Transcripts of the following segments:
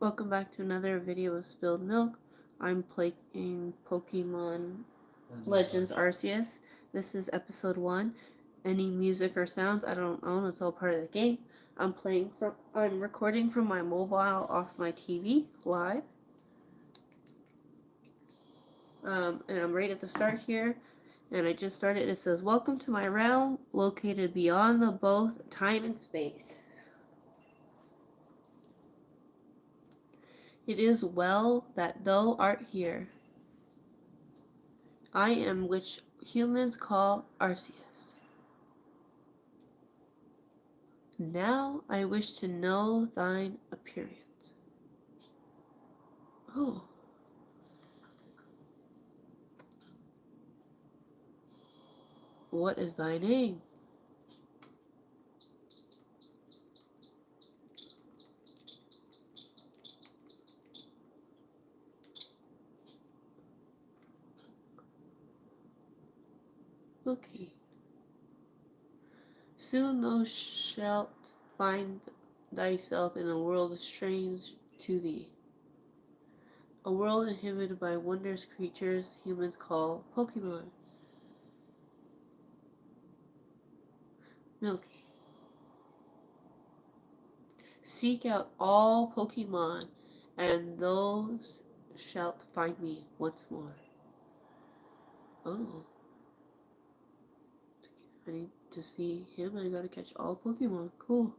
Welcome back to another video of Spilled Milk. I'm playing Pokemon Legends Arceus. This is episode 1. Any music or sounds I don't own, it's all part of the game. I'm recording from my mobile off my TV live. And I'm right at the start here. And I just started. It says, "Welcome to my realm, located beyond the both time and space. It is well that thou art here. I am which humans call Arceus. Now I wish to know thine appearance." Oh. What is thy name? Okay. Soon thou shalt find thyself in a world strange to thee. A world inhabited by wondrous creatures humans call Pokemon. Milky. Seek out all Pokemon, and those shalt find me once more. Oh. I need to see him. I gotta catch all Pokemon. Cool.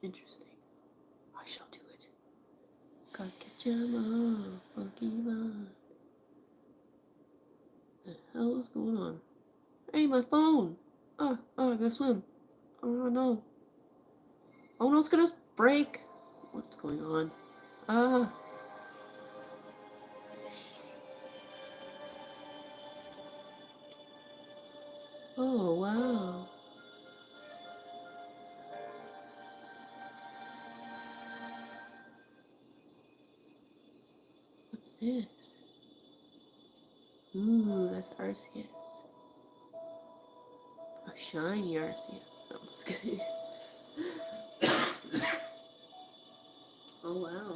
Interesting. I shall do it. Gotta catch them all, Pokemon. The hell is going on? Hey, my phone! I gotta swim. Oh no. Oh no, it's gonna break. What's going on? Ah. Oh, wow. What's this? Ooh, that's Arceus. A shiny Arceus. No, I'm just kidding. Oh, wow.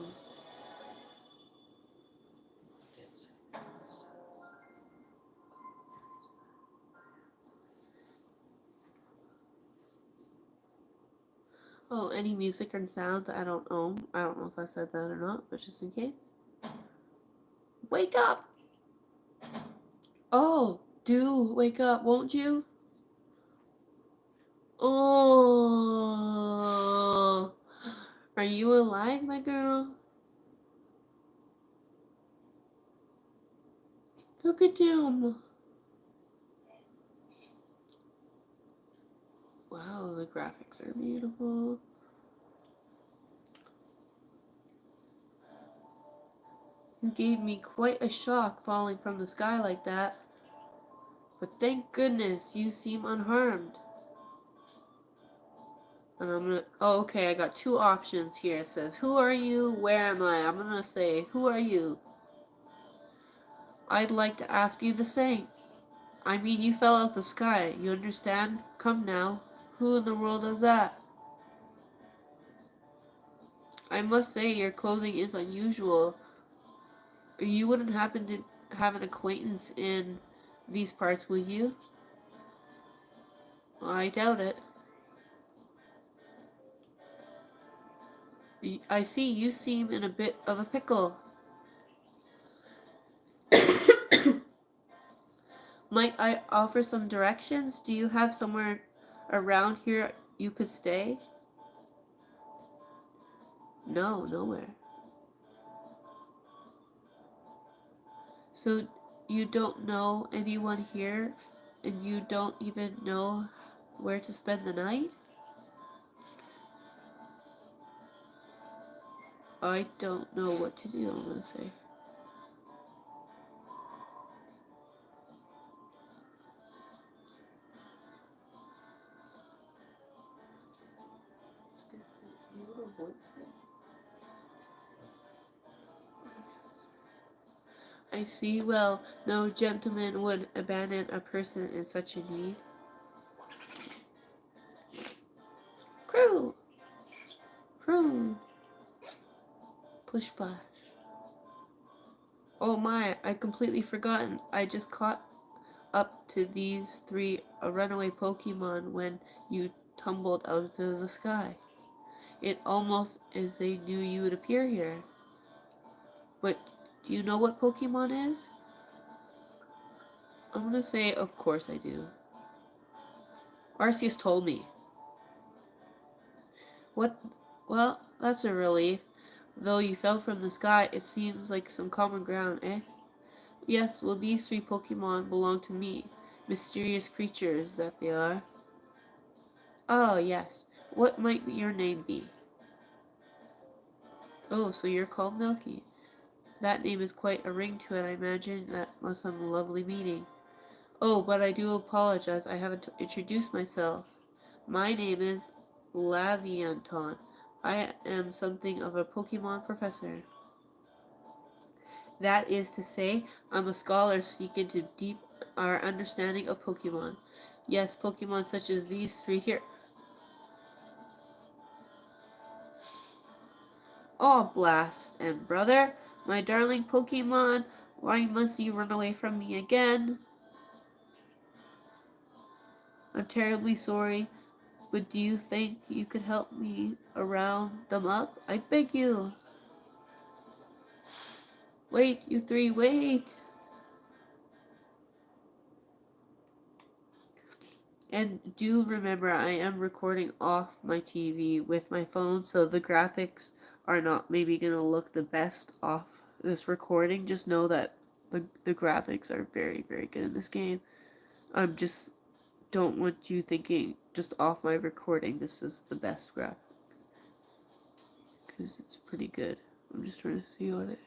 Oh, any music and sounds that I don't own. I don't know if I said that or not, but just in case. Wake up! Oh, do wake up, won't you? Oh, are you alive, my girl? Look at him. Wow, the graphics are beautiful. You gave me quite a shock falling from the sky like that. But thank goodness you seem unharmed. And I'm gonna, oh, okay, I got two options here. It says, who are you? Where am I? I'm gonna say, who are you? I'd like to ask you the same. I mean, you fell out the sky. You understand? Come now. Who in the world is that? I must say your clothing is unusual. You wouldn't happen to have an acquaintance in these parts, would you? I doubt it. I see you seem in a bit of a pickle. Might I offer some directions? Do you have somewhere around here you could stay? No, nowhere. So you don't know anyone here, and you don't even know where to spend the night? I don't know what to do, I'm gonna say. I see. Well, no gentleman would abandon a person in such a need. Crew! Vroom. Push splash. Oh my, I completely forgotten. I just caught up to these three runaway Pokemon when you tumbled out of the sky. It almost as they knew you would appear here. But do you know what Pokemon is? I'm gonna say, of course I do. Arceus told me. What? Well, that's a relief. Though you fell from the sky, it seems like some common ground, eh? Yes, well, these three Pokemon belong to me. Mysterious creatures that they are. Oh, yes. What might your name be? Oh, so you're called Milky. That name is quite a ring to it, I imagine. That must have a lovely meaning. Oh, but I do apologize. I haven't introduced myself. My name is Lavianton. I am something of a Pokemon professor. That is to say, I'm a scholar seeking to deep our understanding of Pokemon. Yes, Pokemon such as these three here. Oh, blast and brother, my darling Pokemon, why must you run away from me again? I'm terribly sorry, but do you think you could help me around them up? I beg you. Wait, you three, wait. And do remember, I am recording off my TV with my phone, so the graphics are not maybe going to look the best off this recording. Just know that the graphics are very, very good in this game. I'm just don't want you thinking just off my recording this is the best graphic. Because it's pretty good. I'm just trying to see what it...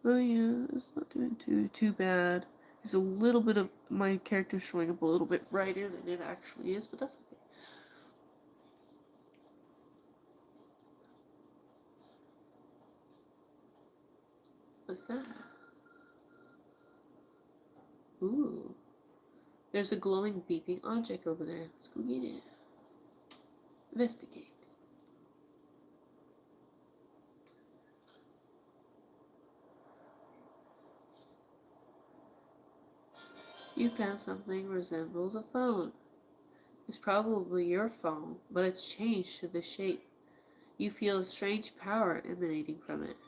Oh yeah, it's not doing too bad. It's a little bit of my character showing up a little bit brighter than it actually is, but that's okay. What's that? Ooh. There's a glowing beeping object over there. Let's go get it. Investigate. You found something resembles a phone. It's probably your phone, but it's changed to the shape. You feel a strange power emanating from it.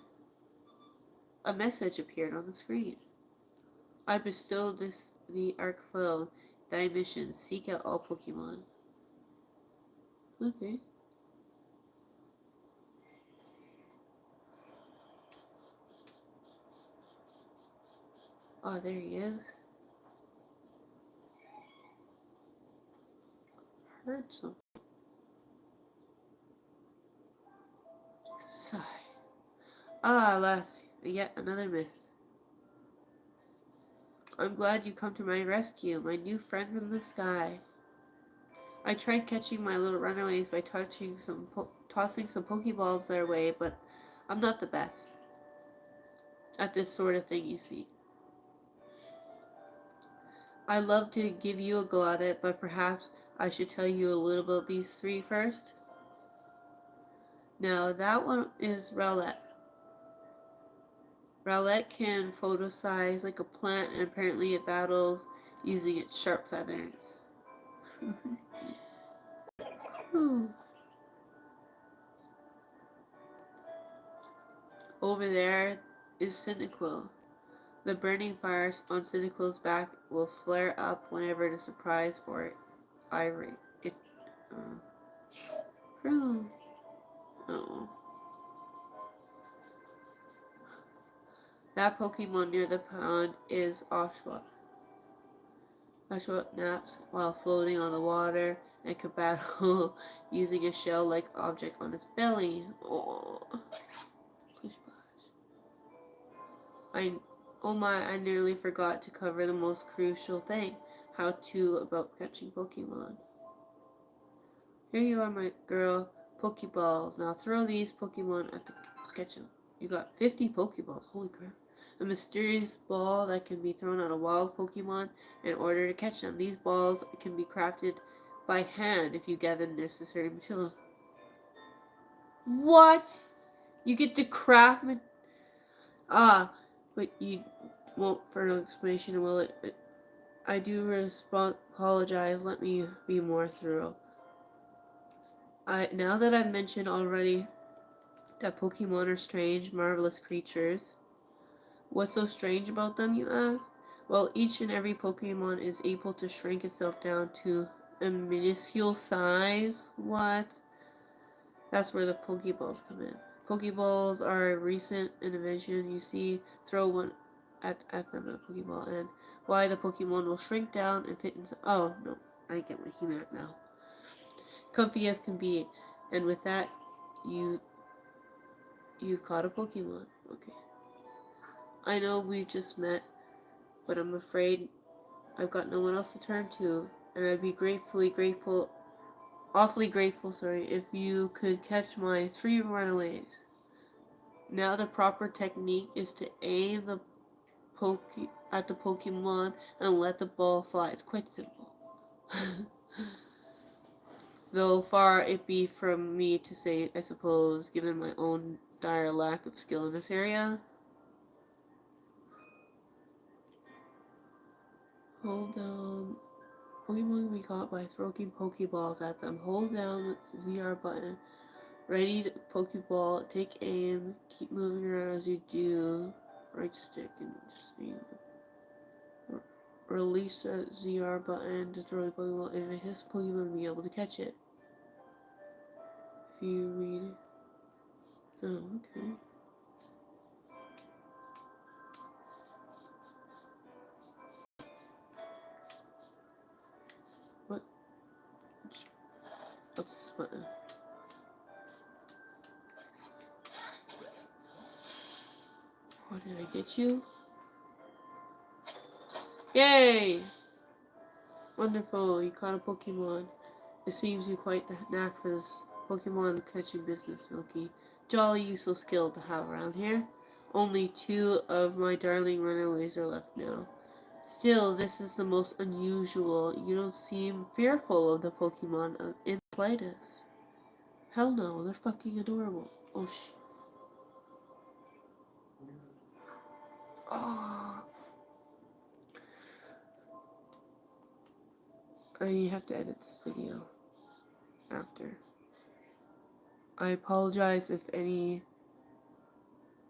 A message appeared on the screen. I bestow this the Arcfoil. Thy mission, seek out all Pokemon. Okay. Oh, there he is. Heard something. Sigh. Ah, alas, yet another miss. I'm glad you come to my rescue, my new friend from the sky. I tried catching my little runaways by tossing some Pokeballs their way, but I'm not the best at this sort of thing, you see. I'd love to give you a go at it, but perhaps I should tell you a little about these three first. Now, that one is Rowlet. Rowlet can photosize like a plant, and apparently it battles using its sharp feathers. Over there is Cyndaquil. The burning fire on Cyndaquil's back will flare up whenever it is surprised or irate. Oh. That Pokemon near the pond is Oshawott. Oshawott naps while floating on the water and can battle using a shell-like object on its belly. Oh. Oh my, I nearly forgot to cover the most crucial thing. How to about catching Pokemon. Here you are, my girl. Pokeballs. Now throw these Pokemon at the catch them. You got 50 Pokeballs. Holy crap. A mysterious ball that can be thrown at a wild Pokemon in order to catch them. These balls can be crafted by hand if you gather the necessary materials. What? You get to craft but you won't further explanation, will it? I do apologize. Let me be more thorough. Now that I've mentioned already that Pokemon are strange, marvelous creatures, what's so strange about them, you ask? Well, each and every Pokemon is able to shrink itself down to a minuscule size. What? That's where the Pokeballs come in. Pokeballs are a recent innovation. You see, throw one at them, a Pokeball, and why the Pokemon will shrink down and fit into. Oh, no. I get what he meant now. Comfy as can be. And with that, you caught a Pokemon. Okay. I know we just met, but I'm afraid I've got no one else to turn to. And I'd be awfully grateful, if you could catch my 3 runaways. Now the proper technique is to aim at the Pokemon and let the ball fly. It's quite simple. Though far it be from me to say, I suppose, given my own dire lack of skill in this area. Hold down. Pokemon be caught by throwing Pokeballs at them. Hold down the ZR button. Ready to Pokeball. Take aim. Keep moving around as you do. Right stick and just aim. Release the ZR button to throw the Pokeball. If it hits Pokemon, you'll be able to catch it. If you read it. Oh, okay. What? What's this button? What did I get you? Yay! Wonderful, you caught a Pokemon. It seems you quite the knack for this Pokemon catching business, Milky. Jolly useful skill to have around here. Only 2 of my darling runaways are left now. Still, this is the most unusual. You don't seem fearful of the Pokemon in the slightest. Hell no, they're fucking adorable. Oh Oh. I have to edit this video after. I apologize if any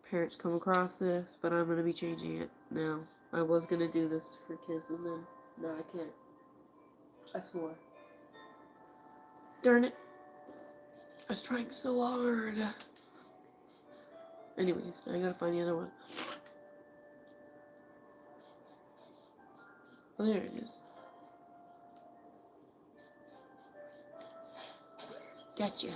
parents come across this, but I'm going to be changing it now. I was going to do this for kids, and then, no, I can't. I swore. Darn it. I was trying so hard. Anyways, I gotta find the other one. Oh, there it is. Gotcha.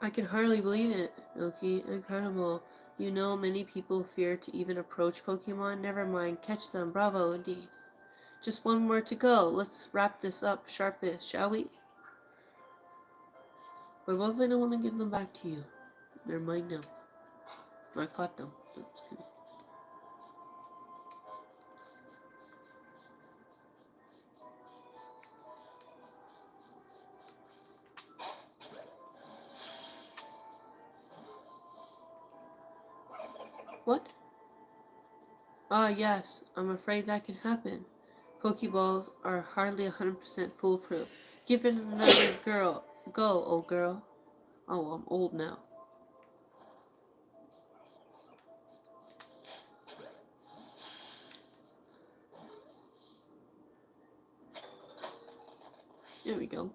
I can hardly believe it, Milky. Incredible. You know, many people fear to even approach Pokemon. Never mind, catch them. Bravo, indeed. Just one more to go. Let's wrap this up sharpish, shall we? But what if I don't want to give them back to you? They're mine now. I caught them. Oops, kidding. What? Ah, yes. I'm afraid that can happen. Pokeballs are hardly 100% foolproof. Give it another go, old girl. Oh, I'm old now. There we go.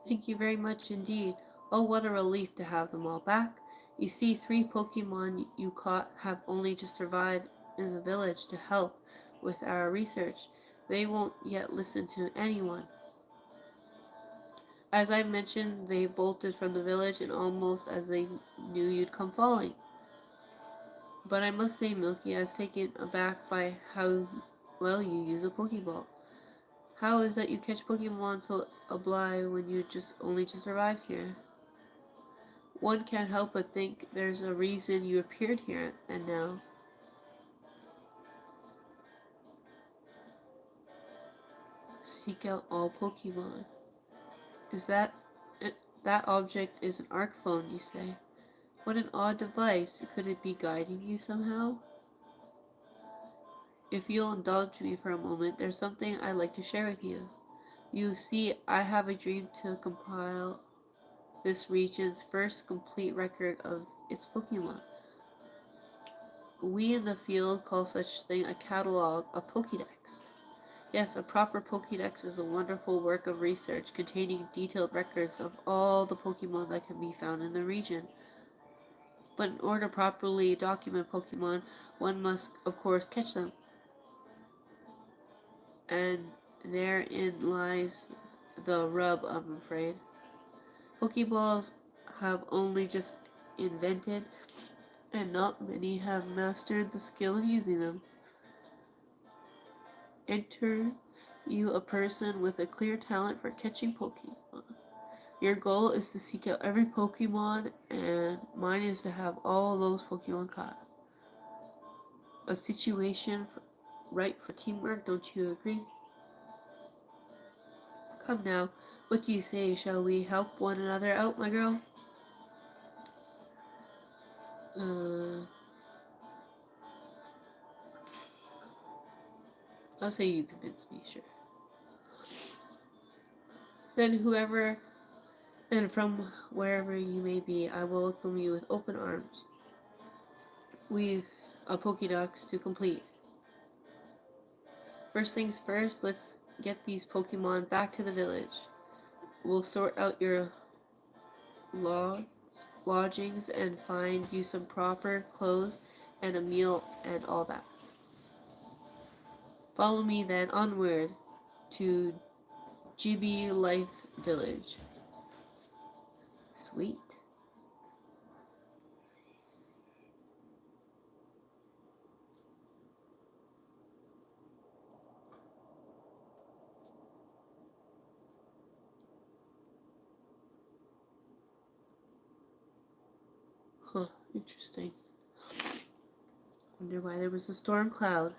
Thank you very much indeed. Oh, what a relief to have them all back. You see, 3 Pokemon you caught have only just survived in the village to help with our research. They won't yet listen to anyone. As I mentioned, they bolted from the village and almost as they knew you'd come falling. But I must say, Milky, I was taken aback by how well you use a Pokeball. How is that you catch Pokemon so oblige when you only just arrived here? One can't help but think there's a reason you appeared here and now. Seek out all Pokemon. Is that that object is an arc phone, you say? What an odd device. Could it be guiding you somehow? If you'll indulge me for a moment, there's something I'd like to share with you. You see, I have a dream to compile this region's first complete record of its Pokemon. We in the field call such thing a catalog, a Pokédex. Yes, a proper Pokédex is a wonderful work of research containing detailed records of all the Pokemon that can be found in the region. But in order to properly document Pokemon, one must, of course, catch them. And therein lies the rub, I'm afraid. Pokeballs have only just invented, and not many have mastered the skill of using them. Enter you a person with a clear talent for catching Pokemon. Your goal is to seek out every Pokemon, and mine is to have all those Pokemon caught. A situation right for teamwork, don't you agree? Come now, what do you say? Shall we help one another out, my girl? I'll say you convince me, sure. Then whoever and from wherever you may be, I will welcome you with open arms. We've a Pokédex to complete. First things first, let's get these Pokemon back to the village. We'll sort out your lodgings and find you some proper clothes and a meal and all that. Follow me then onward to GB Life Village. Sweet. Huh, interesting. Wonder why there was a storm cloud.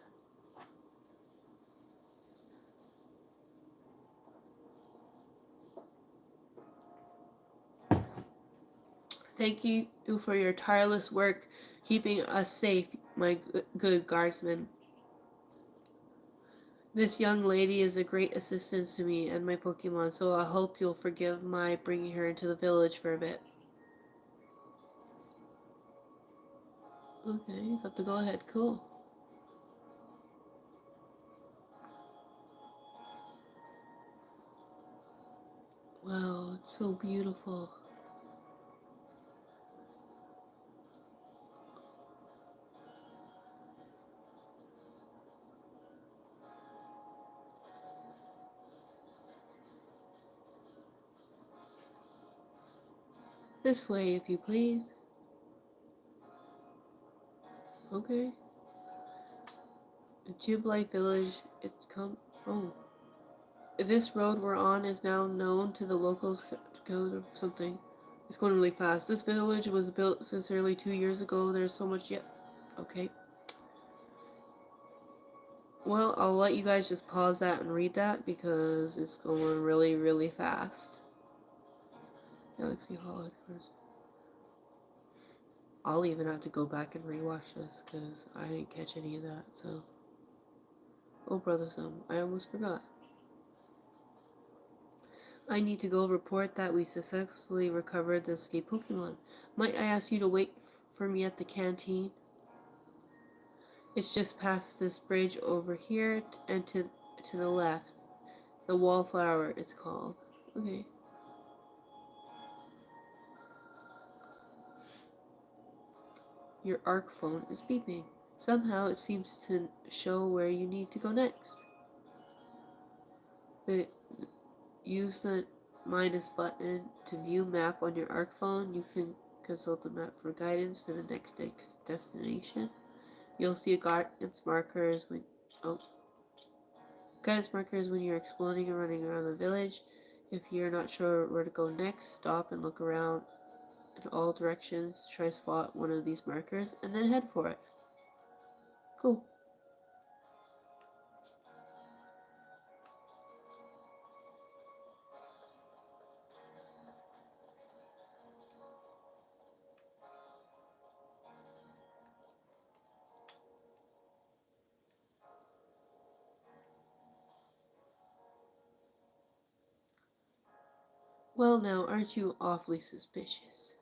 Thank you for your tireless work keeping us safe, my good guardsman. This young lady is a great assistance to me and my Pokemon, so I hope you'll forgive my bringing her into the village for a bit. Okay, you got the go ahead. Cool. Wow, it's so beautiful. This way, if you please. Okay. The Tube-like village, it's come. Oh. This road we're on is now known to the locals to something. It's going really fast. This village was built sincerely 2 years ago. There's so much yet. Okay. Well, I'll let you guys just pause that and read that because it's going really, really fast. Galaxy Hall first. I'll even have to go back and rewatch this because I didn't catch any of that, so. Oh, Brother Sam, I almost forgot. I need to go report that we successfully recovered the escaped Pokemon. Might I ask you to wait for me at the canteen? It's just past this bridge over here and to the left. The Wallflower, it's called. Okay. Your arc phone is beeping. Somehow it seems to show where you need to go next. Use the minus button to view map on your arc phone. You can consult the map for guidance for the next destination. You'll see guidance markers when you're exploring and running around the village. If you're not sure where to go next, stop and look around in all directions to try to spot one of these markers, and then head for it. Cool. Well now, aren't you awfully suspicious?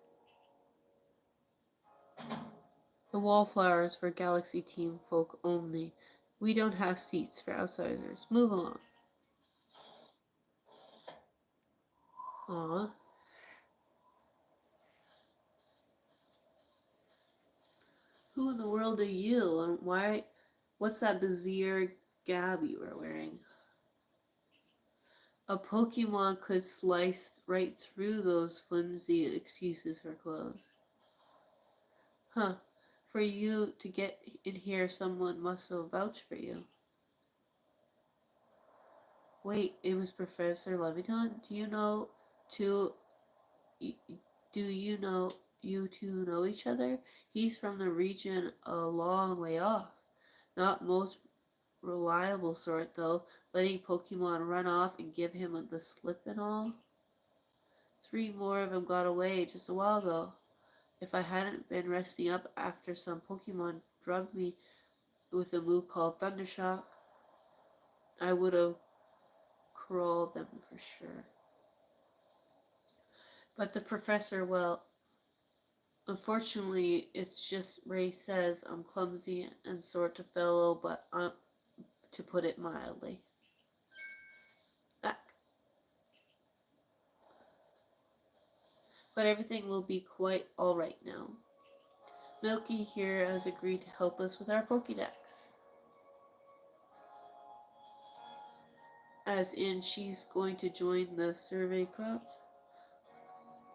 The wallflowers for Galaxy Team folk only. We don't have seats for outsiders. Move along. Aw. Who in the world are you? And why? What's that bizarre gab you are wearing? A Pokemon could slice right through those flimsy excuses for clothes. Huh. For you to get in here, someone must have vouched for you. Wait, it was Professor Leviton? Two? Do you two know each other? He's from the region a long way off. Not most reliable sort, though, letting Pokemon run off and give him the slip and all. 3 more of them got away just a while ago. If I hadn't been resting up after some Pokemon drugged me with a move called Thundershock, I would have crawled them for sure. But the professor, well, unfortunately, it's just Ray says I'm clumsy and sort of fellow, but I'm, to put it mildly. Ah. But everything will be quite alright now. Milky here has agreed to help us with our Pokédex. As in, she's going to join the survey crops?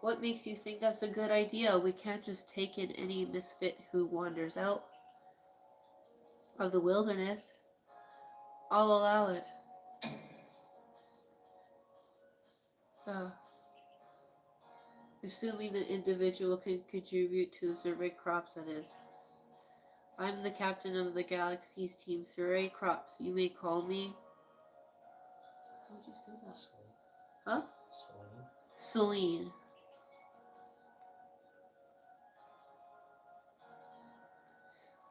What makes you think that's a good idea? We can't just take in any misfit who wanders out of the wilderness. I'll allow it. Uh, Assuming the individual can contribute to the survey crops, that is. I'm the captain of the Galaxy's team, Survey Crops. You may call me... How would you say that? Huh? Celine.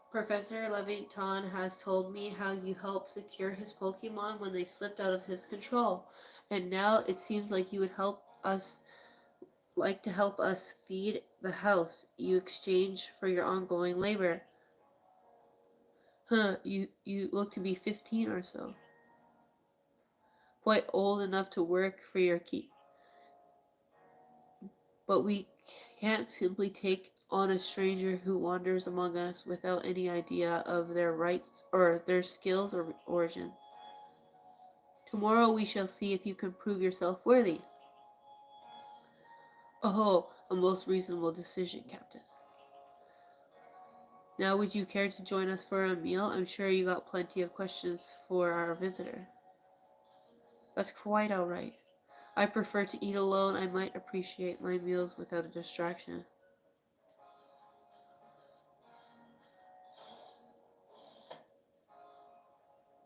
Professor Leviton has told me how you helped secure his Pokemon when they slipped out of his control. And now it seems like you would like to help us feed the house you exchange for your ongoing labor. Huh, you look to be 15 or so. Quite old enough to work for your keep. But we can't simply take on a stranger who wanders among us without any idea of their rights or their skills or origins. Tomorrow we shall see if you can prove yourself worthy. Oh, a most reasonable decision, Captain. Now would you care to join us for a meal? I'm sure you got plenty of questions for our visitor. That's quite all right. I prefer to eat alone. I might appreciate my meals without a distraction.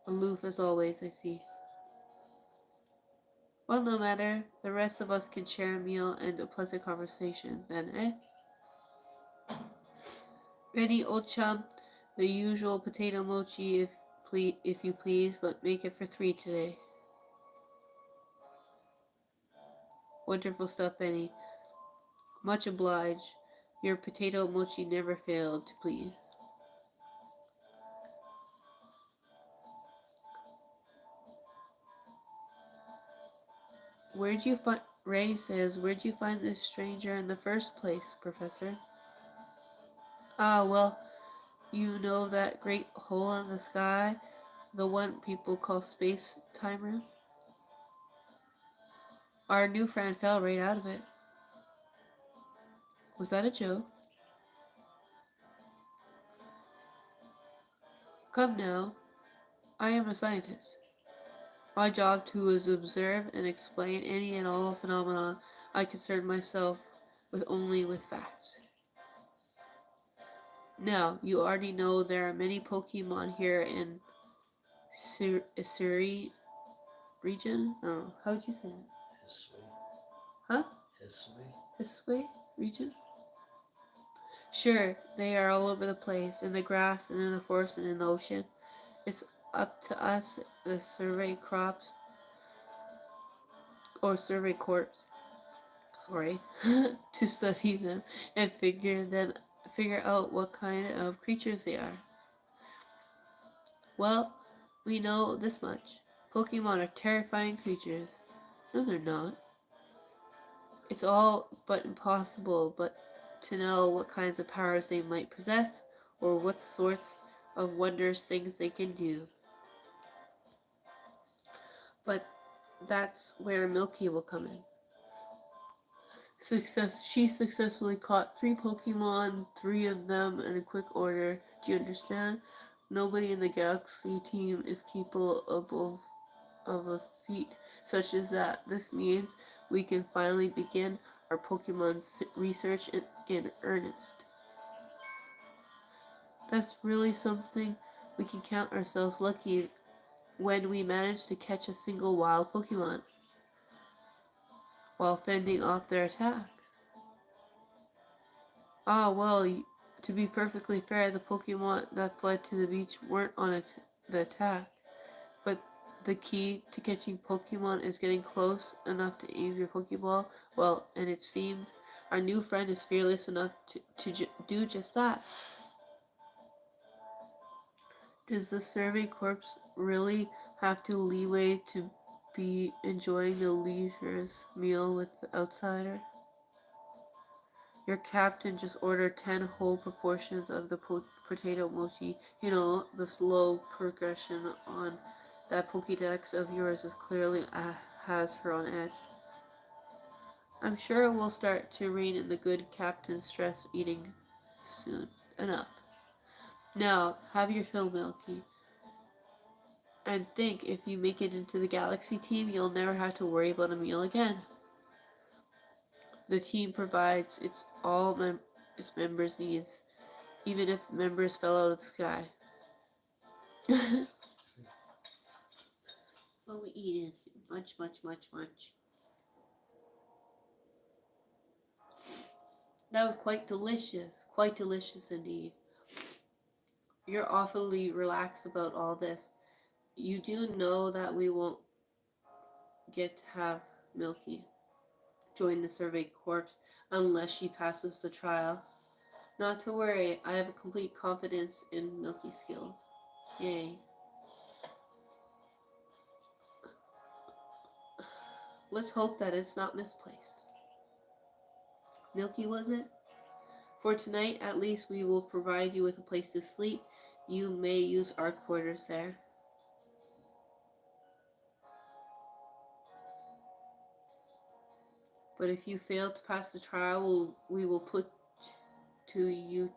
Aloof as always, I see. Well, no matter. The rest of us can share a meal and a pleasant conversation, then, eh? Ready, old chum? The usual potato mochi, if you please, but make it for 3 today. Wonderful stuff, Benny. Much obliged. Your potato mochi never failed to please. Ray says, where'd you find this stranger in the first place, Professor? Ah, well, you know that great hole in the sky? The one people call space timer? Our new friend fell right out of it. Was that a joke? Come now. I am a scientist. My job too is to observe and explain any and all phenomena I concern myself with facts. Now, you already know there are many Pokemon here in Isuri region. Oh, how would you say it? Hisui. Huh? Hisui. Hisui region? Sure, they are all over the place, in the grass and in the forest and in the ocean. It's up to us, the survey crops, or survey corps, sorry, to study them and figure out what kind of creatures they are. Well, we know this much. Pokemon are terrifying creatures. No, they're not. It's all but impossible but to know what kinds of powers they might possess or what sorts of wondrous things they can do. But that's where Milky will come in. She successfully caught 3 Pokemon, 3 of them in a quick order. Do you understand? Nobody in the Galaxy team is capable of a feat such as that. This means we can finally begin our Pokemon research in earnest. That's really something. We can count ourselves lucky when we manage to catch a single wild Pokemon while fending off their attacks. Ah, well, to be perfectly fair, the Pokemon that fled to the beach weren't on the attack. But the key to catching Pokemon is getting close enough to aim your Pokeball. Well, and it seems our new friend is fearless enough to do just that. Does the Survey Corps really have to leeway to be enjoying the leisurous meal with the outsider? Your captain just ordered 10 whole proportions of the potato mochi. You know, the slow progression on that Pokédex of yours is clearly has her on edge. I'm sure it will start to rein in the good captain's stress eating soon enough. Now, have your fill, Milky. And think, if you make it into the Galaxy team, you'll never have to worry about a meal again. The team provides its members' needs, even if members fell out of the sky. What we eating? Munch, munch, munch, munch. That was quite delicious indeed. You're awfully relaxed about all this. You do know that we won't get to have Milky join the Survey Corps unless she passes the trial. Not to worry, I have a complete confidence in Milky's skills. Yay. Let's hope that it's not misplaced. Milky, was it? For tonight, at least, we will provide you with a place to sleep. You may use our quarters there. But if you fail to pass the trial, we will put to you.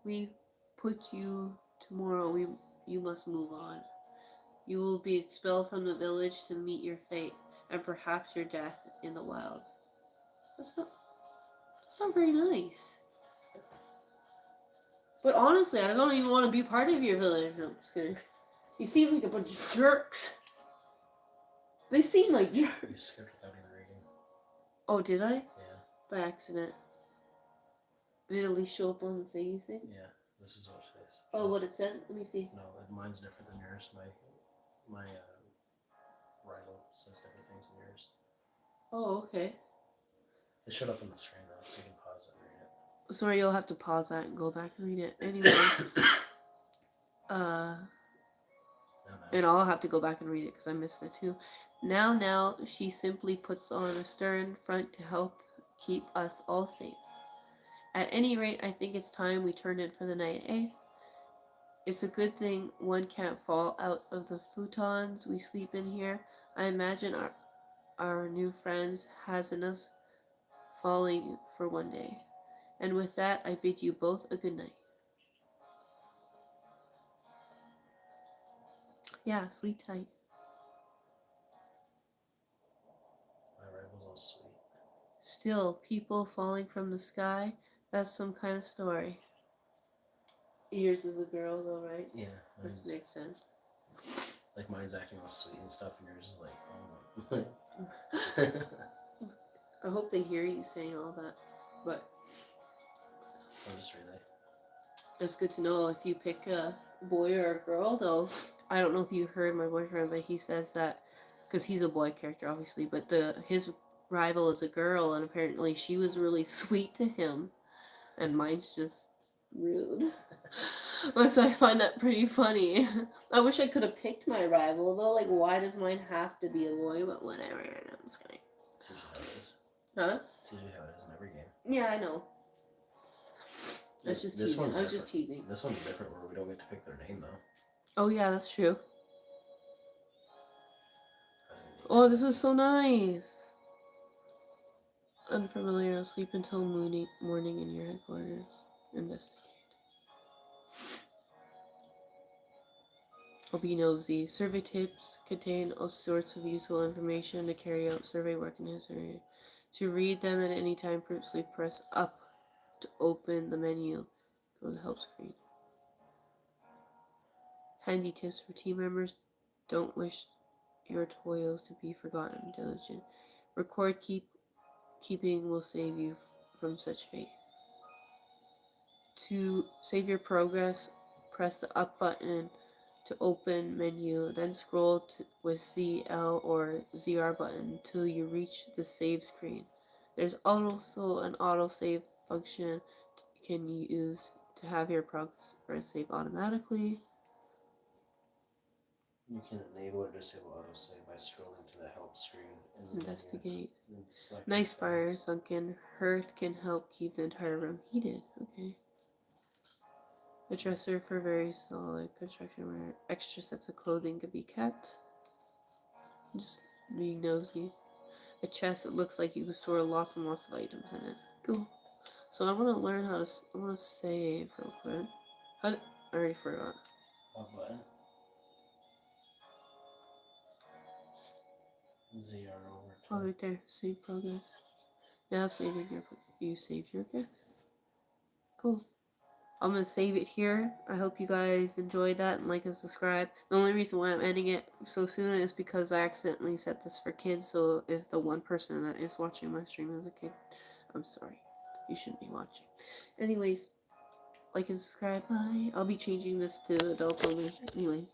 We put you tomorrow. You must move on. You will be expelled from the village to meet your fate, and perhaps your death in the wilds. That's not very nice. But honestly, I don't even want to be part of your village. No, I'm just kidding. You seem like a bunch of jerks. They seem like jerks. You skipped without even reading. Oh, did I? Yeah. By accident. Did it at least show up on the thing, you think? Yeah, this is what it says. Oh, what it said? Let me see. No, mine's different than yours. My Rilo says different things than yours. Oh, okay. It showed up on the screen though, so you can pause it and read it. Sorry, you'll have to pause that and go back and read it. Anyway. And I'll have to go back and read it because I missed it too. Now, she simply puts on a stern front to help keep us all safe. At any rate, I think it's time we turned in for the night, eh? It's a good thing one can't fall out of the futons we sleep in here. I imagine our new friends hasn't us falling for one day. And with that, I bid you both a good night. Yeah, sleep tight. My rival's all sweet. Still Still, people falling from the sky, that's some kind of story. Yours is a girl though, right? Yeah. This makes sense. Like mine's acting all sweet and stuff, and yours is like, oh. I hope they hear you saying all that. But I'll just relay. it's good to know if you pick a boy or a girl, though. I don't know if you heard my boyfriend, but he says that because he's a boy character, obviously, but his rival is a girl, and apparently she was really sweet to him, and mine's just rude. So I find that pretty funny. I wish I could have picked my rival, though. Like, why does mine have to be a boy? But whatever. I'm just kidding. It's usually how it is. Huh? It's usually how it is in every game. Yeah, I know. That's just this teasing. one's I was just teasing. This one's different where we don't get to pick their name, though. Oh, yeah, that's true. Oh, this is so nice. Unfamiliar, sleep until morning in your headquarters. Investigate. I'll be nosy. Survey tips contain all sorts of useful information to carry out survey work in history. To read them at any time, previously press up to open the menu. Go to the help screen. Handy tips for team members. Don't wish your toils to be forgotten. Diligent. Record keeping will save you from such fate. To save your progress, press the up button to open menu, then scroll with ZL or ZR button till you reach the save screen. There's also an autosave function you can use to have your progress save automatically. You can enable or disable autosave by scrolling to the help screen. Investigate. Nice fire sunken. Hearth can help keep the entire room heated. Okay. A dresser for very solid construction where extra sets of clothing could be kept. Just being nosy. A chest that looks like you can store lots and lots of items in it. Cool. So I want to learn how to. I want to save real quick. I already forgot. What button? ZR over. Oh, right there. Save progress. Now saving your. You saved your guess. Cool. I'm going to save it here. I hope you guys enjoyed that and like and subscribe. The only reason why I'm ending it so soon is because I accidentally set this for kids. So if the one person that is watching my stream is a kid, I'm sorry. You shouldn't be watching. Anyways, like and subscribe. Bye. I'll be changing this to adults only. Anyways.